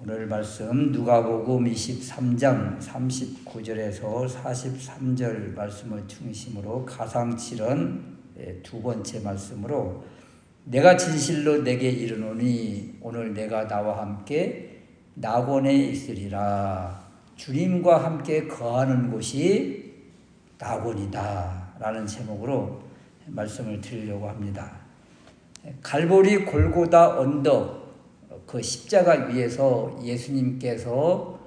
오늘 말씀 누가복음 23장 39절에서 43절 말씀을 중심으로 가상칠언 두 번째 말씀으로 내가 진실로 내게 이르노니 오늘 내가 나와 함께 낙원에 있으리라. 주님과 함께 거하는 곳이 낙원이다 라는 제목으로 말씀을 드리려고 합니다. 갈보리 골고다 언덕 그 십자가 위에서 예수님께서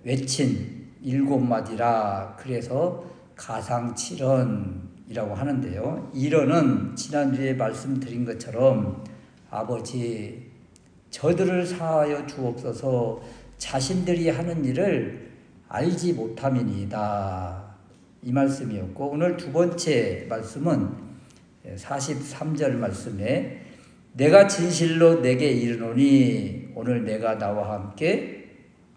외친 7마디라 그래서 가상칠언이라고 하는데요. 일언은 지난주에 말씀드린 것처럼 아버지 저들을 사하여 주옵소서 자신들이 하는 일을 알지 못함이니이다. 이 말씀이었고 오늘 두 번째 말씀은 43절 말씀에 내가 진실로 내게 이르노니 오늘 내가 나와 함께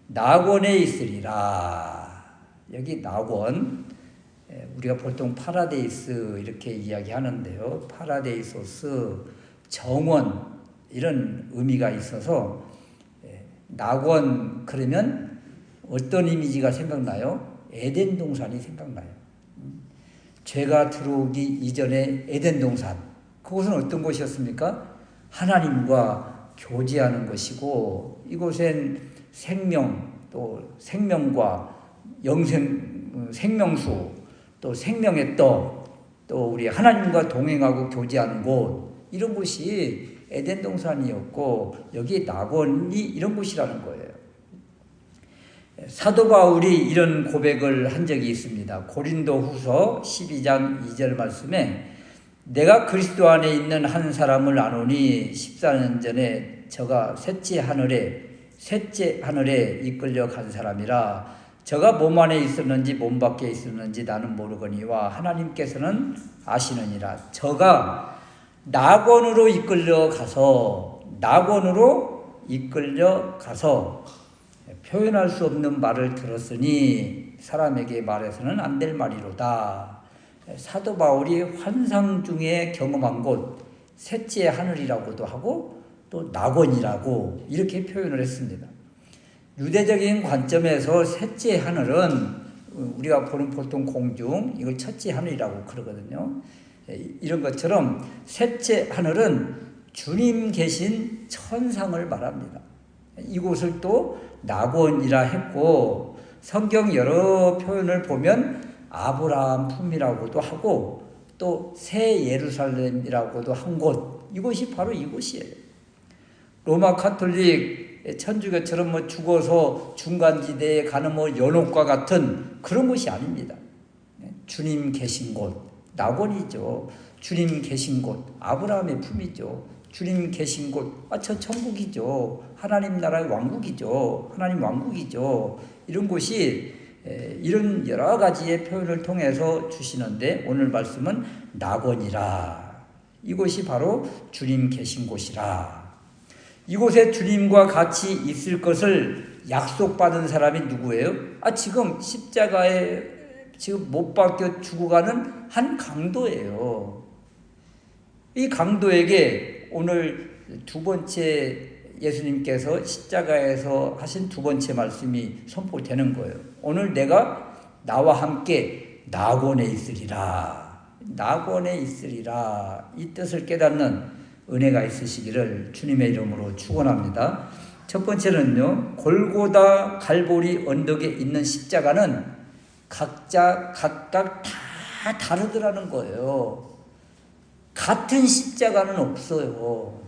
낙원에 있으리라. 여기 낙원 우리가 보통 파라데이스 이렇게 이야기하는데요. 파라데이소스, 정원 이런 의미가 있어서 낙원 그러면 어떤 이미지가 생각나요? 에덴 동산이 생각나요. 죄가 들어오기 이전에 에덴 동산 그곳은 어떤 곳이었습니까? 하나님과 교제하는 것이고 이곳엔 생명 또 생명과 생명수 또 생명의 떡 또 우리 하나님과 동행하고 교제하는 곳 이런 곳이 에덴 동산이었고 여기 낙원이 이런 곳이라는 거예요. 사도 바울이 이런 고백을 한 적이 있습니다. 고린도 후서 12장 2절 말씀에 내가 그리스도 안에 있는 한 사람을 아노니 14년 전에 저가 셋째 하늘에 이끌려 간 사람이라 저가 몸 안에 있었는지 몸 밖에 있었는지 나는 모르거니와 하나님께서는 아시느니라. 저가 낙원으로 이끌려 가서 표현할 수 없는 말을 들었으니 사람에게 말해서는 안 될 말이로다. 사도 바울이 환상 중에 경험한 곳 셋째 하늘이라고도 하고 또 낙원이라고 이렇게 표현을 했습니다. 유대적인 관점에서 셋째 하늘은 우리가 보는 보통 공중 이걸 첫째 하늘이라고 그러거든요. 이런 것처럼 셋째 하늘은 주님 계신 천상을 말합니다. 이곳을 또 낙원이라 했고 성경 여러 표현을 보면 아브라함 품이라고도 하고 또 새 예루살렘이라고도 한 곳 이곳이 바로 이곳이에요. 로마 카톨릭 천주교처럼 죽어서 중간지대에 가는 연옥과 같은 그런 곳이 아닙니다. 주님 계신 곳 낙원이죠. 주님 계신 곳 아브라함의 품이죠. 주님 계신 곳 저 천국이죠. 하나님 나라의 왕국이죠. 하나님 왕국이죠. 이런 곳이 이런 여러 가지의 표현을 통해서 주시는데 오늘 말씀은 낙원이라. 이곳이 바로 주님 계신 곳이라. 이곳에 주님과 같이 있을 것을 약속받은 사람이 누구예요? 지금 십자가에 지금 못 박혀 죽어가는 한 강도예요. 이 강도에게 오늘 두 번째 예수님께서 십자가에서 하신 두 번째 말씀이 선포되는 거예요. 오늘 내가 나와 함께 낙원에 있으리라. 낙원에 있으리라. 이 뜻을 깨닫는 은혜가 있으시기를 주님의 이름으로 축원합니다. 첫 번째는요. 골고다 갈보리 언덕에 있는 십자가는 각각 다 다르더라는 거예요. 같은 십자가는 없어요.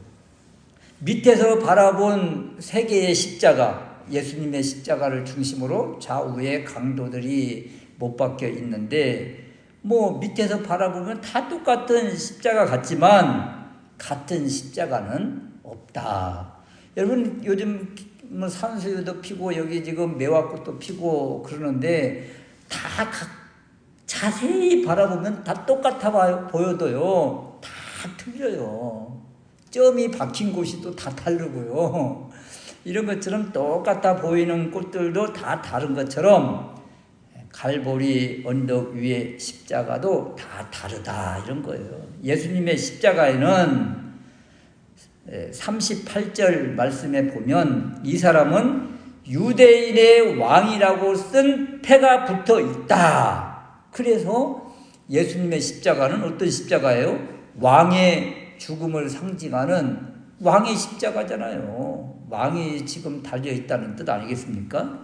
밑에서 바라본 세 개의 십자가, 예수님의 십자가를 중심으로 좌우에 강도들이 못 박혀 있는데 밑에서 바라보면 다 똑같은 십자가 같지만 같은 십자가는 없다. 여러분 요즘 산수유도 피고 여기 지금 매화꽃도 피고 그러는데 다 자세히 바라보면 다 똑같아 보여도요. 다 틀려요. 점이 박힌 곳이 또 다 다르고요. 이런 것처럼 똑같아 보이는 꽃들도 다 다른 것처럼 갈보리 언덕 위의 십자가도 다 다르다 이런 거예요. 예수님의 십자가에는 38절 말씀에 보면 이 사람은 유대인의 왕이라고 쓴 패가 붙어 있다. 그래서 예수님의 십자가는 어떤 십자가예요? 왕의 죽음을 상징하는 왕의 십자가잖아요. 왕이 지금 달려 있다는 뜻 아니겠습니까?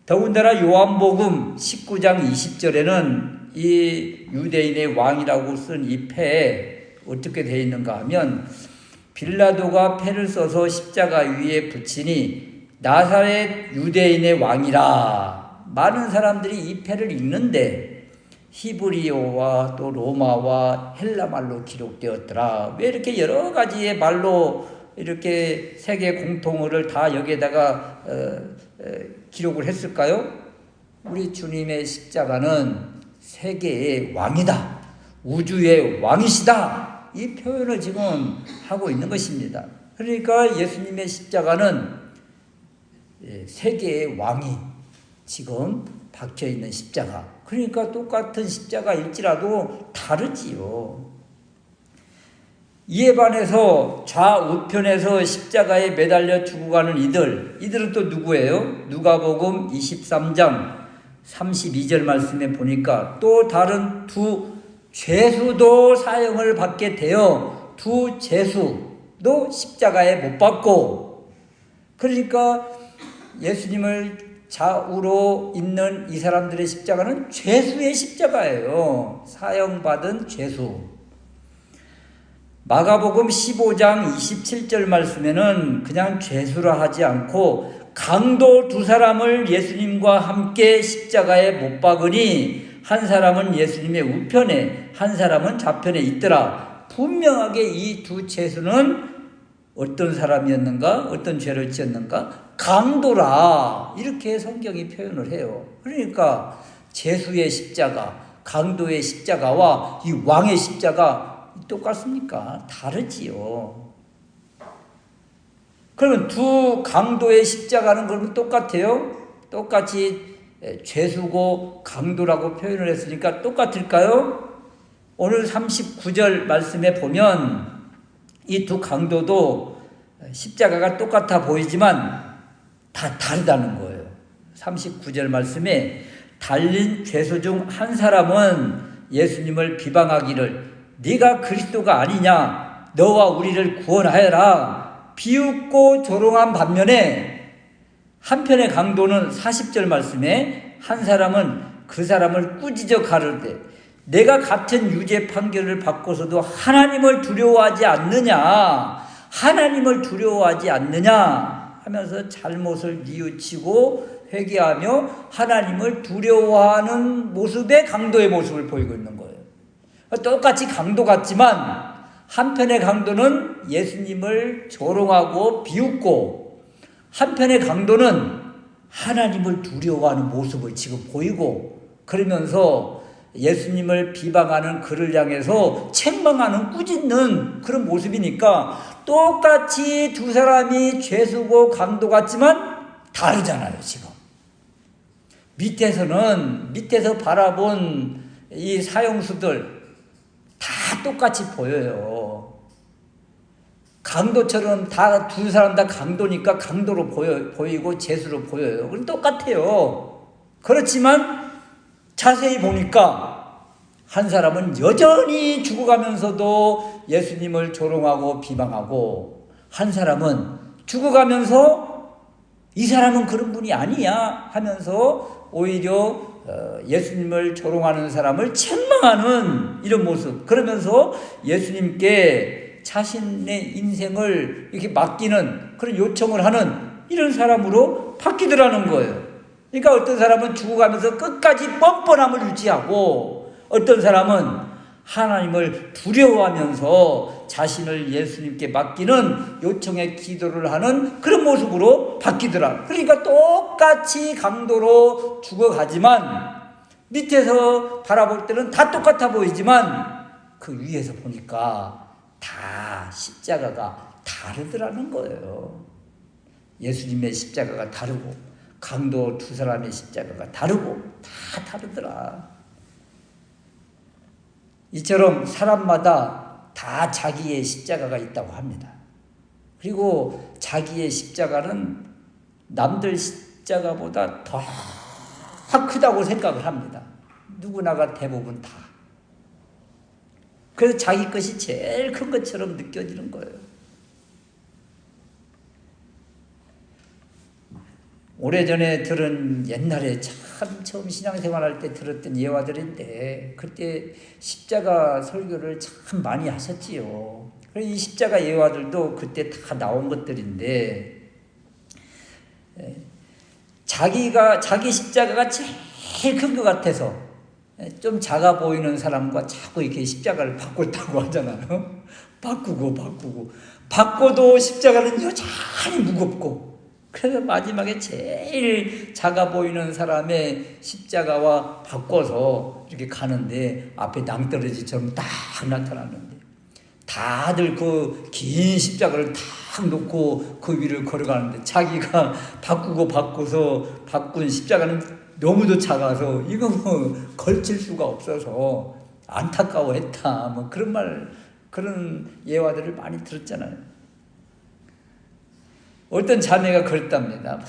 더군다나 요한복음 19장 20절에는 이 유대인의 왕이라고 쓴 이 패에 어떻게 되어 있는가 하면 빌라도가 패를 써서 십자가 위에 붙이니 나사렛 유대인의 왕이라. 많은 사람들이 이 패를 읽는데 히브리어와 또 로마와 헬라말로 기록되었더라. 왜 이렇게 여러 가지의 말로 이렇게 세계 공통어를 다 여기에다가 기록을 했을까요? 우리 주님의 십자가는 세계의 왕이다. 우주의 왕이시다. 이 표현을 지금 하고 있는 것입니다. 그러니까 예수님의 십자가는 세계의 왕이 지금 박혀있는 십자가. 그러니까 똑같은 십자가일지라도 다르지요. 이에 반해서 좌우편에서 십자가에 매달려 죽어가는 이들은 또 누구예요? 누가복음 23장 32절 말씀에 보니까 또 다른 두 죄수도 사형을 받게 되어 두 죄수도 십자가에 못 박고, 그러니까 예수님을 좌우로 있는 이 사람들의 십자가는 죄수의 십자가예요. 사형받은 죄수. 마가복음 15장 27절 말씀에는 그냥 죄수라 하지 않고 강도 두 사람을 예수님과 함께 십자가에 못 박으니 한 사람은 예수님의 우편에 한 사람은 좌편에 있더라. 분명하게 이 두 죄수는 어떤 사람이었는가? 어떤 죄를 지었는가? 강도라. 이렇게 성경이 표현을 해요. 그러니까 죄수의 십자가, 강도의 십자가와 이 왕의 십자가 똑같습니까? 다르지요. 그러면 두 강도의 십자가는 그러면 똑같아요? 똑같이 죄수고 강도라고 표현을 했으니까 똑같을까요? 오늘 39절 말씀에 보면 이 두 강도도 십자가가 똑같아 보이지만 다 다르다는 거예요. 39절 말씀에 달린 죄수 중 한 사람은 예수님을 비방하기를 네가 그리스도가 아니냐, 너와 우리를 구원하여라 비웃고 조롱한 반면에 한편의 강도는 40절 말씀에 한 사람은 그 사람을 꾸짖어 가르되 내가 같은 유죄 판결을 받고서도 하나님을 두려워하지 않느냐, 하나님을 두려워하지 않느냐 하면서 잘못을 뉘우치고 회개하며 하나님을 두려워하는 모습의 강도의 모습을 보이고 있는 거예요. 똑같이 강도 같지만 한편의 강도는 예수님을 조롱하고 비웃고 한편의 강도는 하나님을 두려워하는 모습을 지금 보이고, 그러면서 예수님을 비방하는 그를 향해서 책망하는 꾸짖는 그런 모습이니까 똑같이 두 사람이 죄수고 강도 같지만 다르잖아요. 지금 밑에서 바라본 이 사형수들 다 똑같이 보여요. 강도처럼 다 두 사람 다 강도니까 강도로 보이고 죄수로 보여요. 그럼 똑같아요. 그렇지만 자세히 보니까 한 사람은 여전히 죽어가면서도 예수님을 조롱하고 비방하고, 한 사람은 죽어가면서 이 사람은 그런 분이 아니야 하면서 오히려 예수님을 조롱하는 사람을 책망하는 이런 모습, 그러면서 예수님께 자신의 인생을 이렇게 맡기는 그런 요청을 하는 이런 사람으로 바뀌더라는 거예요. 그러니까 어떤 사람은 죽어가면서 끝까지 뻔뻔함을 유지하고 어떤 사람은 하나님을 두려워하면서 자신을 예수님께 맡기는 요청의 기도를 하는 그런 모습으로 바뀌더라. 그러니까 똑같이 강도로 죽어가지만 밑에서 바라볼 때는 다 똑같아 보이지만 그 위에서 보니까 다 십자가가 다르더라는 거예요. 예수님의 십자가가 다르고 강도 두 사람의 십자가가 다르고 다 다르더라. 이처럼 사람마다 다 자기의 십자가가 있다고 합니다. 그리고 자기의 십자가는 남들 십자가보다 더 크다고 생각을 합니다. 누구나가 대부분 다. 그래서 자기 것이 제일 큰 것처럼 느껴지는 거예요. 오래전에 들은 옛날에 참 처음 신앙생활할 때 들었던 예화들인데 그때 십자가 설교를 참 많이 하셨지요. 이 십자가 예화들도 그때 다 나온 것들인데 자기 십자가가 제일 큰 것 같아서 좀 작아 보이는 사람과 자꾸 이렇게 십자가를 바꿨다고 하잖아요. 바꿔도 십자가는 여전히 무겁고 그래서 마지막에 제일 작아 보이는 사람의 십자가와 바꿔서 이렇게 가는데 앞에 낭떠러지처럼 딱 나타났는데 다들 그 긴 십자가를 탁 놓고 그 위를 걸어가는데 자기가 바꿔서 바꾼 십자가는 너무도 작아서 이거 뭐 걸칠 수가 없어서 안타까워했다. 뭐 그런 예화들을 많이 들었잖아요. 어떤 자매가 그랬답니다.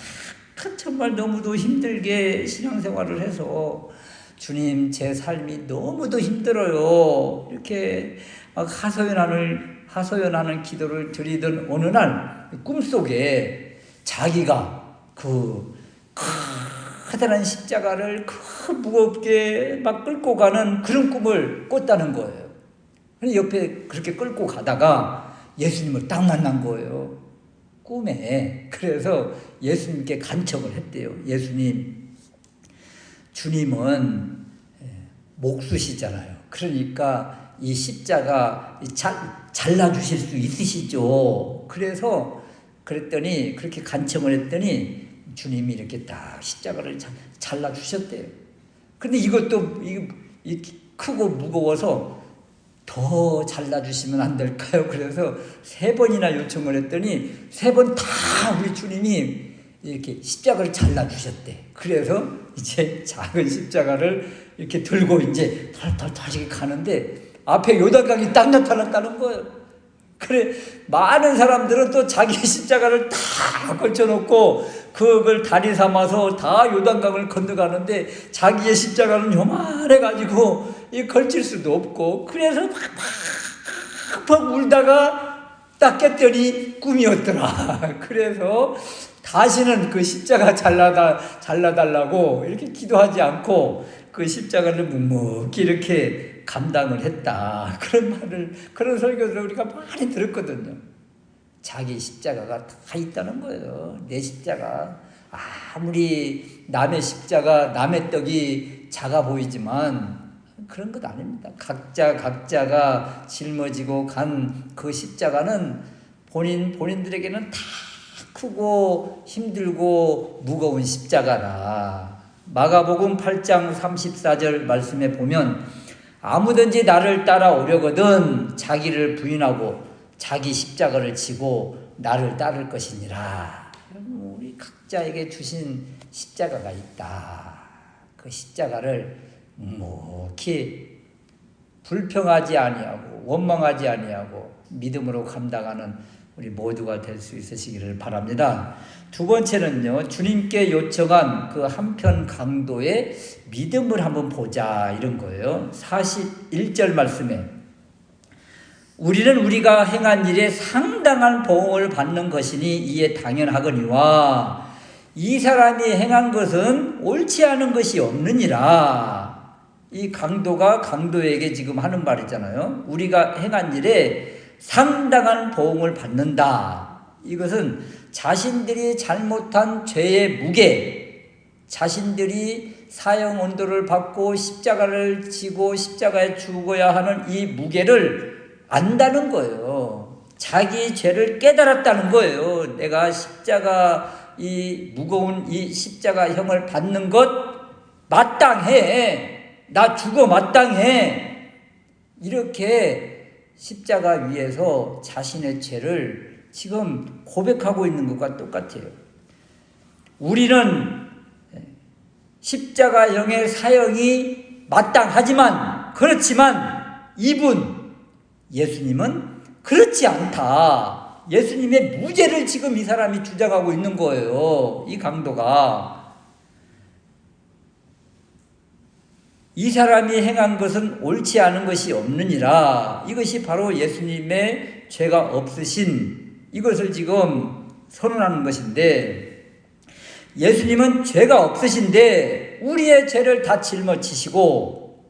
정말 너무도 힘들게 신앙생활을 해서 주님 제 삶이 너무도 힘들어요. 이렇게 하소연하는 기도를 드리던 어느 날 꿈속에 자기가 그 커다란 십자가를 무겁게 막 끌고 가는 그런 꿈을 꿨다는 거예요. 옆에 그렇게 끌고 가다가 예수님을 딱 만난 거예요. 꿈에. 그래서 예수님께 간청을 했대요. 예수님, 주님은 목수시잖아요. 그러니까 이 십자가 잘라주실 수 있으시죠. 그래서 그랬더니 그렇게 간청을 했더니 주님이 이렇게 딱 십자가를 잘라주셨대요. 근데 이것도 크고 무거워서 더 잘라주시면 안 될까요? 그래서 3번이나 요청을 했더니 3번 다 우리 주님이 이렇게 십자가를 잘라주셨대. 그래서 이제 작은 십자가를 이렇게 들고 이제 털털털 가는데 앞에 요단강이 딱 나타났다는 거예요. 그래 많은 사람들은 또 자기 십자가를 다 걸쳐놓고 그걸 다리 삼아서 다 요단강을 건너가는데 자기의 십자가는 요만해가지고 걸칠 수도 없고 그래서 팍팍 울다가 딱 깼더니 꿈이었더라. 그래서 다시는 그 십자가 잘라달라고 이렇게 기도하지 않고 그 십자가를 묵묵히 이렇게 감당을 했다. 그런 설교를 우리가 많이 들었거든요. 자기 십자가가 다 있다는 거예요. 내 십자가. 아무리 남의 십자가, 남의 떡이 작아 보이지만 그런 것 아닙니다. 각자가 짊어지고 간 그 십자가는 본인들에게는 다 크고 힘들고 무거운 십자가라. 마가복음 8장 34절 말씀에 보면 아무든지 나를 따라오려거든 자기를 부인하고 자기 십자가를 지고 나를 따를 것이니라. 우리 각자에게 주신 십자가가 있다. 그 십자가를 묵묵히 불평하지 아니하고 원망하지 아니하고 믿음으로 감당하는 우리 모두가 될 수 있으시기를 바랍니다. 두 번째는요, 주님께 요청한 그 한편 강도의 믿음을 한번 보자 이런 거예요. 41절 말씀에 우리는 우리가 행한 일에 상당한 보응을 받는 것이니 이에 당연하거니와 이 사람이 행한 것은 옳지 않은 것이 없느니라. 이 강도가 강도에게 지금 하는 말이잖아요. 우리가 행한 일에 상당한 보응을 받는다. 이것은 자신들이 잘못한 죄의 무게, 자신들이 사형 온도를 받고 십자가를 지고 십자가에 죽어야 하는 이 무게를 안다는 거예요. 자기 죄를 깨달았다는 거예요. 내가 이 무거운 이 십자가형을 받는 것 마땅해. 나 죽어 마땅해. 이렇게 십자가 위에서 자신의 죄를 지금 고백하고 있는 것과 똑같아요. 우리는 십자가형의 사형이 마땅하지만 그렇지만 예수님은 그렇지 않다. 예수님의 무죄를 지금 이 사람이 주장하고 있는 거예요. 이 강도가. 이 사람이 행한 것은 옳지 않은 것이 없느니라. 이것이 바로 예수님의 죄가 없으신 이것을 지금 선언하는 것인데, 예수님은 죄가 없으신데 우리의 죄를 다 짊어지시고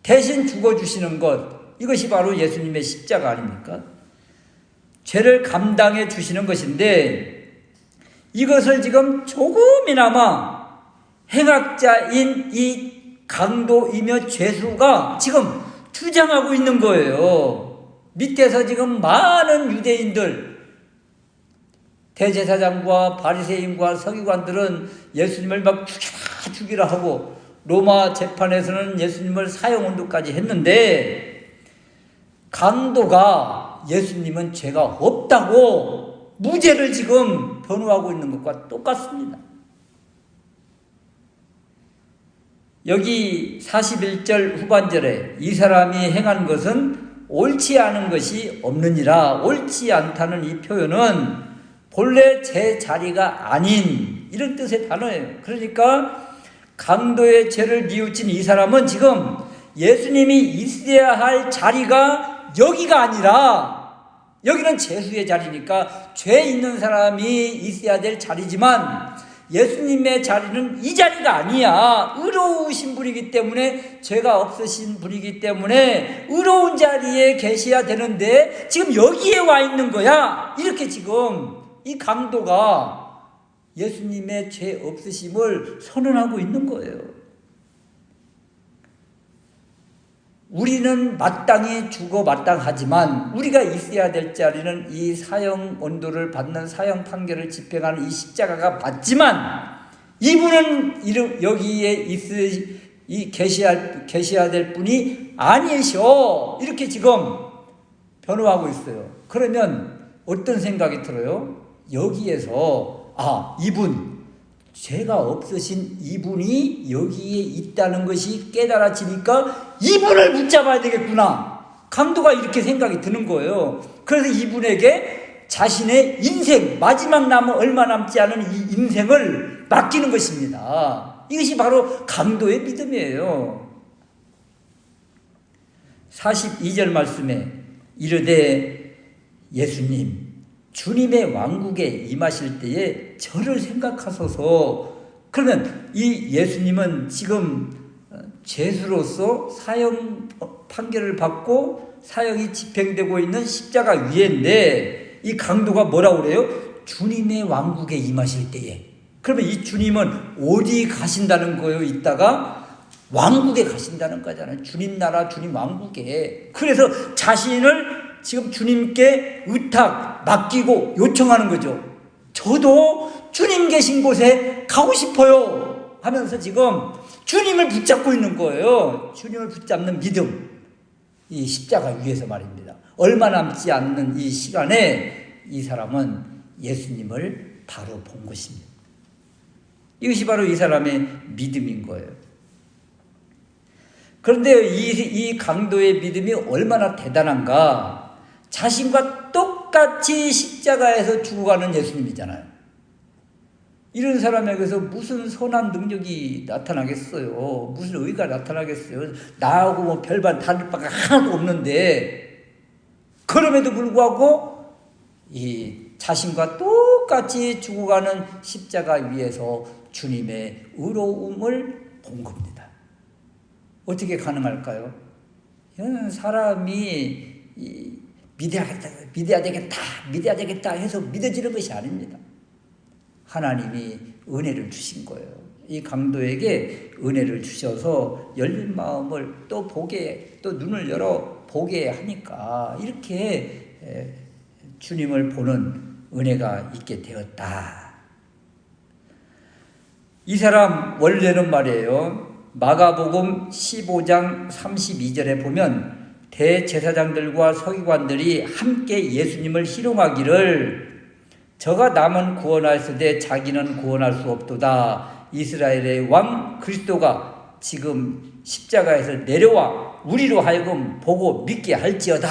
대신 죽어주시는 것, 이것이 바로 예수님의 십자가 아닙니까? 죄를 감당해 주시는 것인데, 이것을 지금 조금이나마 행악자인 이 강도이며 죄수가 지금 주장하고 있는 거예요. 밑에서 지금 많은 유대인들, 대제사장과 바리새인과 서기관들은 예수님을 막 죽이라 하고, 로마 재판에서는 예수님을 사형 언도까지 했는데, 강도가 예수님은 죄가 없다고 무죄를 지금 변호하고 있는 것과 똑같습니다. 여기 41절 후반절에 이 사람이 행한 것은 옳지 않은 것이 없느니라, 옳지 않다는 이 표현은 본래 제 자리가 아닌 이런 뜻의 단어예요. 그러니까 강도의 죄를 뉘우친 이 사람은 지금 예수님이 있어야 할 자리가 여기가 아니라, 여기는 죄수의 자리니까 죄 있는 사람이 있어야 될 자리지만 예수님의 자리는 이 자리가 아니야. 의로우신 분이기 때문에, 죄가 없으신 분이기 때문에 의로운 자리에 계셔야 되는데 지금 여기에 와 있는 거야. 이렇게 지금 이 강도가 예수님의 죄 없으심을 선언하고 있는 거예요. 우리는 마땅히 죽어 마땅하지만 우리가 있어야 될 자리는 이 사형 언도를 받는 사형 판결을 집행하는 이 십자가가 맞지만, 이분은 여기에 계셔야 될 분이 아니셔. 이렇게 지금 변호하고 있어요. 그러면 어떤 생각이 들어요? 여기에서 이분, 죄가 없으신 이분이 여기에 있다는 것이 깨달아지니까 이분을 붙잡아야 되겠구나. 강도가 이렇게 생각이 드는 거예요. 그래서 이분에게 자신의 인생, 마지막 얼마 남지 않은 이 인생을 맡기는 것입니다. 이것이 바로 강도의 믿음이에요. 42절 말씀에 이르되 예수님, 주님의 왕국에 임하실 때에 저를 생각하소서. 그러면 이 예수님은 지금 죄수로서 사형 판결을 받고 사형이 집행되고 있는 십자가 위에인데, 이 강도가 뭐라고 그래요? 주님의 왕국에 임하실 때에. 그러면 이 주님은 어디 가신다는 거예요? 이따가 왕국에 가신다는 거잖아요. 주님 나라, 주님 왕국에. 그래서 자신을 지금 주님께 맡기고 요청하는 거죠. 저도 주님 계신 곳에 가고 싶어요 하면서 지금 주님을 붙잡고 있는 거예요. 주님을 붙잡는 믿음, 이 십자가 위에서 말입니다. 얼마 남지 않는 이 시간에 이 사람은 예수님을 바로 본 것입니다. 이것이 바로 이 사람의 믿음인 거예요. 그런데 이 강도의 믿음이 얼마나 대단한가. 자신과 똑같이 십자가에서 죽어가는 예수님이잖아요. 이런 사람에게서 무슨 선한 능력이 나타나겠어요? 무슨 의가 나타나겠어요? 나하고 별반 다를 바가 하나도 없는데, 그럼에도 불구하고 이 자신과 똑같이 죽어가는 십자가 위에서 주님의 의로움을 본 겁니다. 어떻게 가능할까요? 사람이 믿어야 되겠다 해서 믿어지는 것이 아닙니다. 하나님이 은혜를 주신 거예요. 이 강도에게 은혜를 주셔서 열린 마음을 또 눈을 열어 보게 하니까 이렇게 주님을 보는 은혜가 있게 되었다. 이 사람 원래는 말이에요. 마가복음 15장 32절에 보면 대제사장들과 서기관들이 함께 예수님을 희롱하기를 저가 남은 구원하였으되 자기는 구원할 수 없도다. 이스라엘의 왕 그리스도가 지금 십자가에서 내려와 우리로 하여금 보고 믿게 할지어다.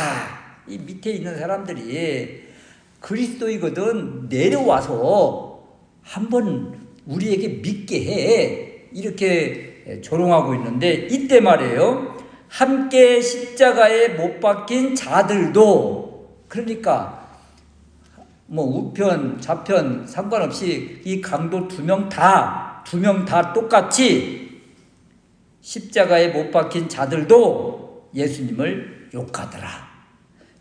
이 밑에 있는 사람들이 그리스도이거든. 내려와서 한번 우리에게 믿게 해. 이렇게 조롱하고 있는데, 이때 말이에요. 함께 십자가에 못 박힌 자들도, 그러니까 뭐 우편 좌편 상관없이 이 강도 두 명 다 똑같이 십자가에 못 박힌 자들도 예수님을 욕하더라.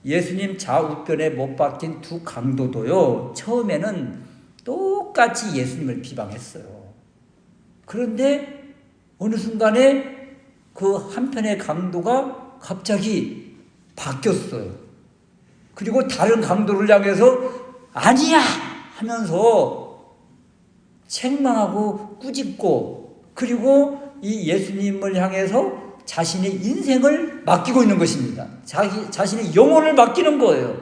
예수님 좌우편에 못 박힌 두 강도도요, 처음에는 똑같이 예수님을 비방했어요. 그런데 어느 순간에 그 한편의 강도가 갑자기 바뀌었어요. 그리고 다른 강도를 향해서 아니야 하면서 책망하고 꾸짖고, 그리고 이 예수님을 향해서 자신의 인생을 맡기고 있는 것입니다. 자신의 영혼을 맡기는 거예요.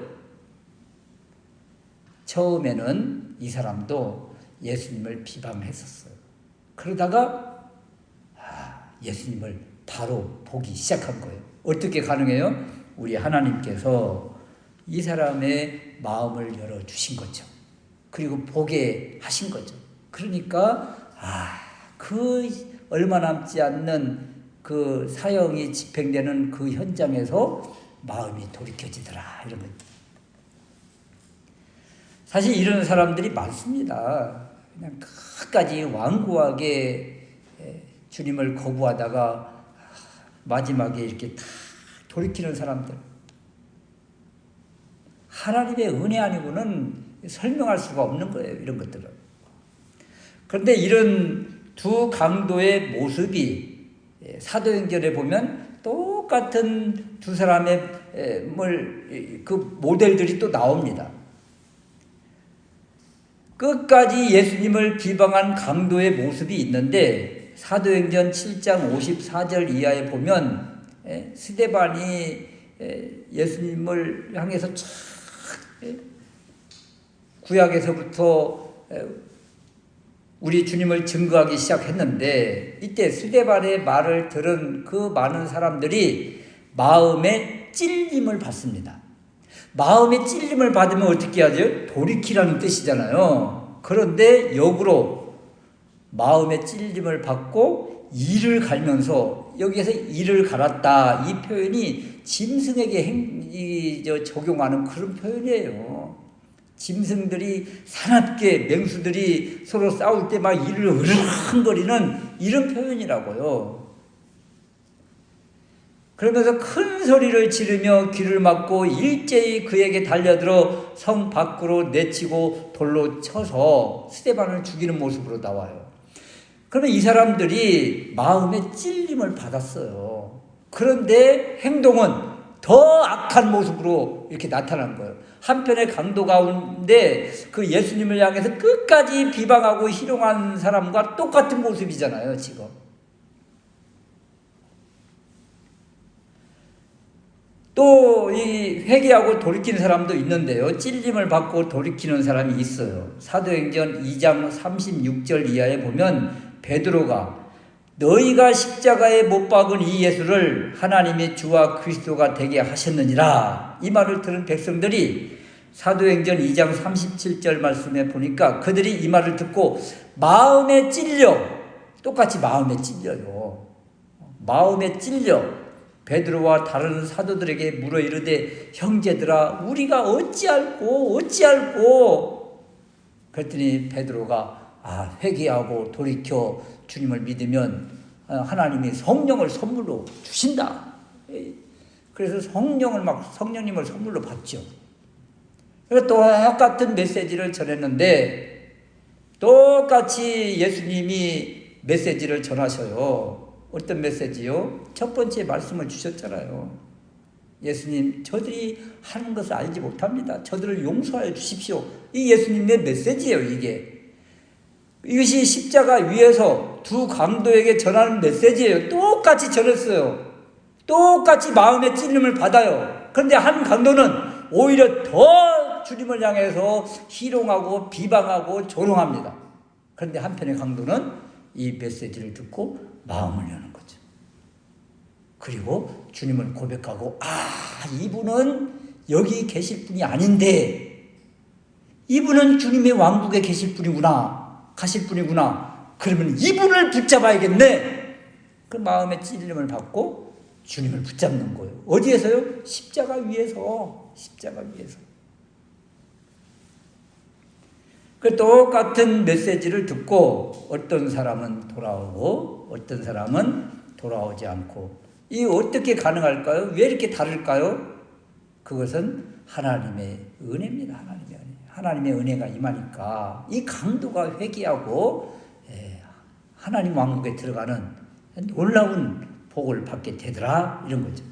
처음에는 이 사람도 예수님을 비방했었어요. 그러다가 예수님을 바로 보기 시작한 거예요. 어떻게 가능해요? 우리 하나님께서 이 사람의 마음을 열어주신 거죠. 그리고 보게 하신 거죠. 그러니까 그 얼마 남지 않는 그 사형이 집행되는 그 현장에서 마음이 돌이켜지더라, 이런 거죠. 사실 이런 사람들이 많습니다. 그냥 끝까지 완고하게 주님을 거부하다가 마지막에 이렇게 다 돌이키는 사람들. 하나님의 은혜 아니고는 설명할 수가 없는 거예요, 이런 것들은. 그런데 이런 두 강도의 모습이 사도행전에 보면 똑같은 두 사람의 그 모델들이 또 나옵니다. 끝까지 예수님을 비방한 강도의 모습이 있는데, 사도행전 7장 54절 이하에 보면 스데반이 예수님을 향해서 구약에서부터 우리 주님을 증거하기 시작했는데, 이때 스데반의 말을 들은 그 많은 사람들이 마음에 찔림을 받습니다. 마음에 찔림을 받으면 어떻게 하죠? 돌이키라는 뜻이잖아요. 그런데 역으로 마음에 찔림을 받고 이를 갈면서, 여기에서 이를 갈았다, 이 표현이 짐승에게 적용하는 그런 표현이에요. 짐승들이 사납게, 맹수들이 서로 싸울 때 막 이를 으르렁거리는 이런 표현이라고요. 그러면서 큰 소리를 지르며 귀를 막고 일제히 그에게 달려들어 성 밖으로 내치고 돌로 쳐서 스데반을 죽이는 모습으로 나와요. 그러면 이 사람들이 마음에 찔림을 받았어요. 그런데 행동은 더 악한 모습으로 이렇게 나타난 거예요. 한편의 강도 가운데 그 예수님을 향해서 끝까지 비방하고 희롱한 사람과 똑같은 모습이잖아요, 지금. 또 이 회개하고 돌이키는 사람도 있는데요. 찔림을 받고 돌이키는 사람이 있어요. 사도행전 2장 36절 이하에 보면 베드로가 너희가 십자가에 못 박은 이 예수를 하나님이 주와 그리스도가 되게 하셨느니라, 이 말을 들은 백성들이 사도행전 2장 37절 말씀에 보니까 그들이 이 말을 듣고 마음에 찔려, 똑같이 마음에 찔려요. 마음에 찔려 베드로와 다른 사도들에게 물어 이르되 형제들아 우리가 어찌할꼬. 그랬더니 베드로가 회개하고 돌이켜 주님을 믿으면 하나님이 성령을 선물로 주신다. 그래서 성령님을 선물로 받죠. 그래서 똑같은 메시지를 전했는데 똑같이 예수님이 메시지를 전하셔요. 어떤 메시지요? 첫 번째 말씀을 주셨잖아요. 예수님, 저들이 하는 것을 알지 못합니다. 저들을 용서하여 주십시오. 이 예수님의 메시지예요, 이게. 이것이 십자가 위에서 두 강도에게 전하는 메시지예요. 똑같이 전했어요. 똑같이 마음의 찔림을 받아요. 그런데 한 강도는 오히려 더 주님을 향해서 희롱하고 비방하고 조롱합니다. 그런데 한편의 강도는 이 메시지를 듣고 마음을 여는 거죠. 그리고 주님을 고백하고 이분은 여기 계실 분이 아닌데 이분은 주님의 왕국에 계실 분이구나, 가실 분이구나. 그러면 이분을 붙잡아야겠네. 그 마음의 찔림을 받고 주님을 붙잡는 거예요. 어디에서요? 십자가 위에서. 십자가 위에서. 그 똑같은 메시지를 듣고 어떤 사람은 돌아오고 어떤 사람은 돌아오지 않고, 이 어떻게 가능할까요? 왜 이렇게 다를까요? 그것은 하나님의 은혜입니다. 하나님의 은혜. 하나님의 은혜가 임하니까 이 강도가 회개하고 하나님 왕국에 들어가는 놀라운 복을 받게 되더라, 이런 거죠.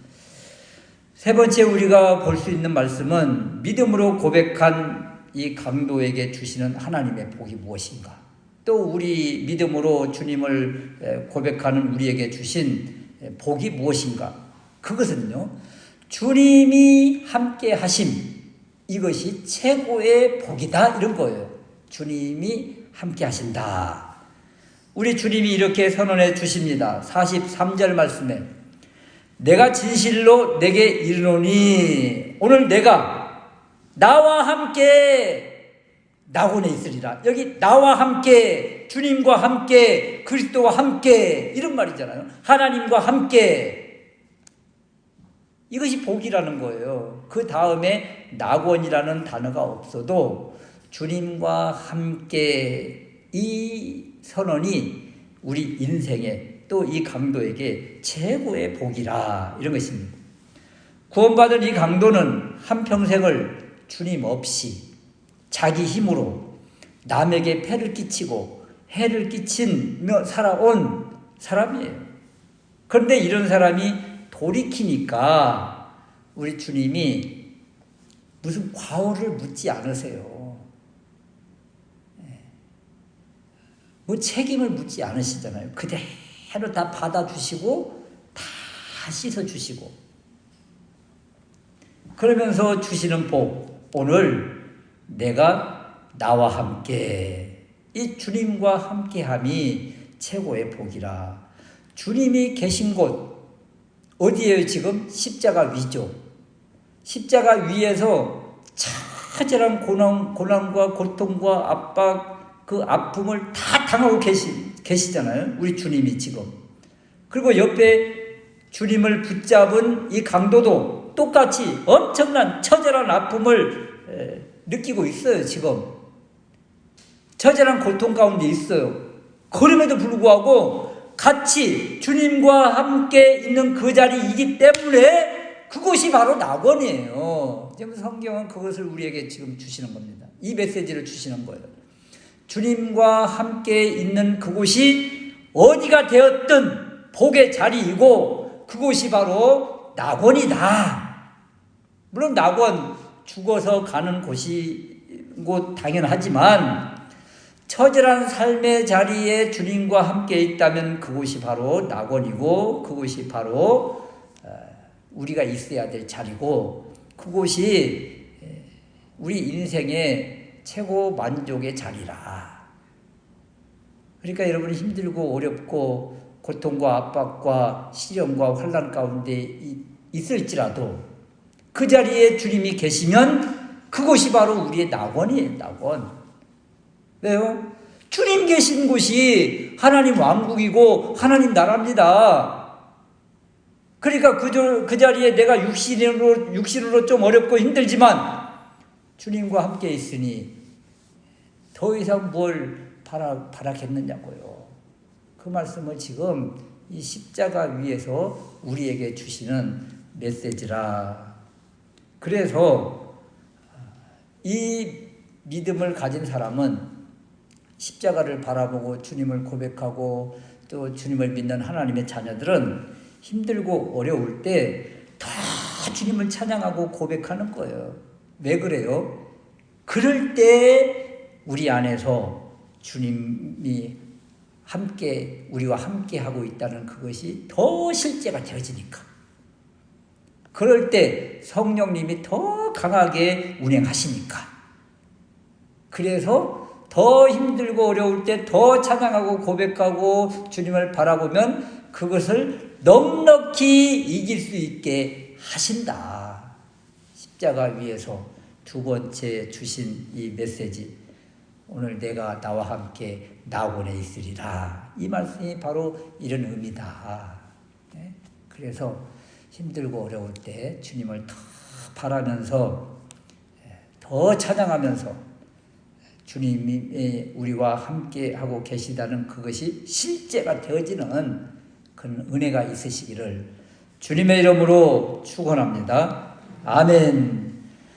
세 번째 우리가 볼 수 있는 말씀은 믿음으로 고백한 이 강도에게 주시는 하나님의 복이 무엇인가? 또 우리 믿음으로 주님을 고백하는 우리에게 주신 복이 무엇인가? 그것은요, 주님이 함께 하심, 이것이 최고의 복이다, 이런 거예요. 주님이 함께 하신다. 우리 주님이 이렇게 선언해 주십니다. 43절 말씀에 내가 진실로 내게 이르노니 오늘 내가 나와 함께 낙원에 있으리라. 여기 나와 함께, 주님과 함께, 그리스도와 함께, 이런 말이잖아요. 하나님과 함께. 이것이 복이라는 거예요. 그 다음에 낙원이라는 단어가 없어도 주님과 함께, 이 선언이 우리 인생에, 또 이 강도에게 최고의 복이라, 이런 것입니다. 구원받은 이 강도는 한평생을 주님 없이 자기 힘으로 남에게 폐를 끼치고 해를 끼치며 살아온 사람이에요. 그런데 이런 사람이 돌이키니까 우리 주님이 무슨 과오를 묻지 않으세요. 뭐 책임을 묻지 않으시잖아요. 그대로 다 받아주시고 다 씻어주시고, 그러면서 주시는 복, 오늘 내가 나와 함께, 이 주님과 함께함이 최고의 복이라. 주님이 계신 곳 어디예요? 지금 십자가 위죠. 십자가 위에서 처절한 고난과 고통과 압박, 그 아픔을 다 당하고 계시잖아요. 우리 주님이 지금. 그리고 옆에 주님을 붙잡은 이 강도도 똑같이 엄청난 처절한 아픔을 느끼고 있어요. 지금 처절한 고통 가운데 있어요. 그럼에도 불구하고 같이 주님과 함께 있는 그 자리이기 때문에 그곳이 바로 낙원이에요. 지금 성경은 그것을 우리에게 지금 주시는 겁니다. 이 메시지를 주시는 거예요. 주님과 함께 있는 그곳이 어디가 되었든 복의 자리이고 그곳이 바로 낙원이다. 물론 낙원, 죽어서 가는 곳 당연하지만 처절한 삶의 자리에 주님과 함께 있다면 그곳이 바로 낙원이고 그곳이 바로 우리가 있어야 될 자리고 그곳이 우리 인생의 최고 만족의 자리라. 그러니까 여러분이 힘들고 어렵고 고통과 압박과 시련과 환난 가운데 있을지라도 그 자리에 주님이 계시면 그곳이 바로 우리의 낙원이에요. 낙원. 왜요? 주님 계신 곳이 하나님 왕국이고 하나님 나라입니다. 그러니까 그 자리에 내가 육신으로 좀 어렵고 힘들지만 주님과 함께 있으니 더 이상 뭘 바라겠느냐고요. 그 말씀을 지금 이 십자가 위에서 우리에게 주시는 메시지라. 그래서 이 믿음을 가진 사람은 십자가를 바라보고 주님을 고백하고 또 주님을 믿는 하나님의 자녀들은 힘들고 어려울 때 더 주님을 찬양하고 고백하는 거예요. 왜 그래요? 그럴 때 우리 안에서 주님이 우리와 함께 하고 있다는 그것이 더 실제가 되어지니까. 그럴 때 성령님이 더 강하게 운행하시니까. 그래서 더 힘들고 어려울 때 더 찬양하고 고백하고 주님을 바라보면 그것을 넉넉히 이길 수 있게 하신다. 십자가 위에서 두 번째 주신 이 메시지, 오늘 내가 나와 함께 나원에 있으리라, 이 말씀이 바로 이런 의미다. 네? 그래서 힘들고 어려울 때 주님을 더 바라면서 더 찬양하면서 주님이 우리와 함께 하고 계시다는 그것이 실제가 되어지는 그런 은혜가 있으시기를 주님의 이름으로 축원합니다. 아멘.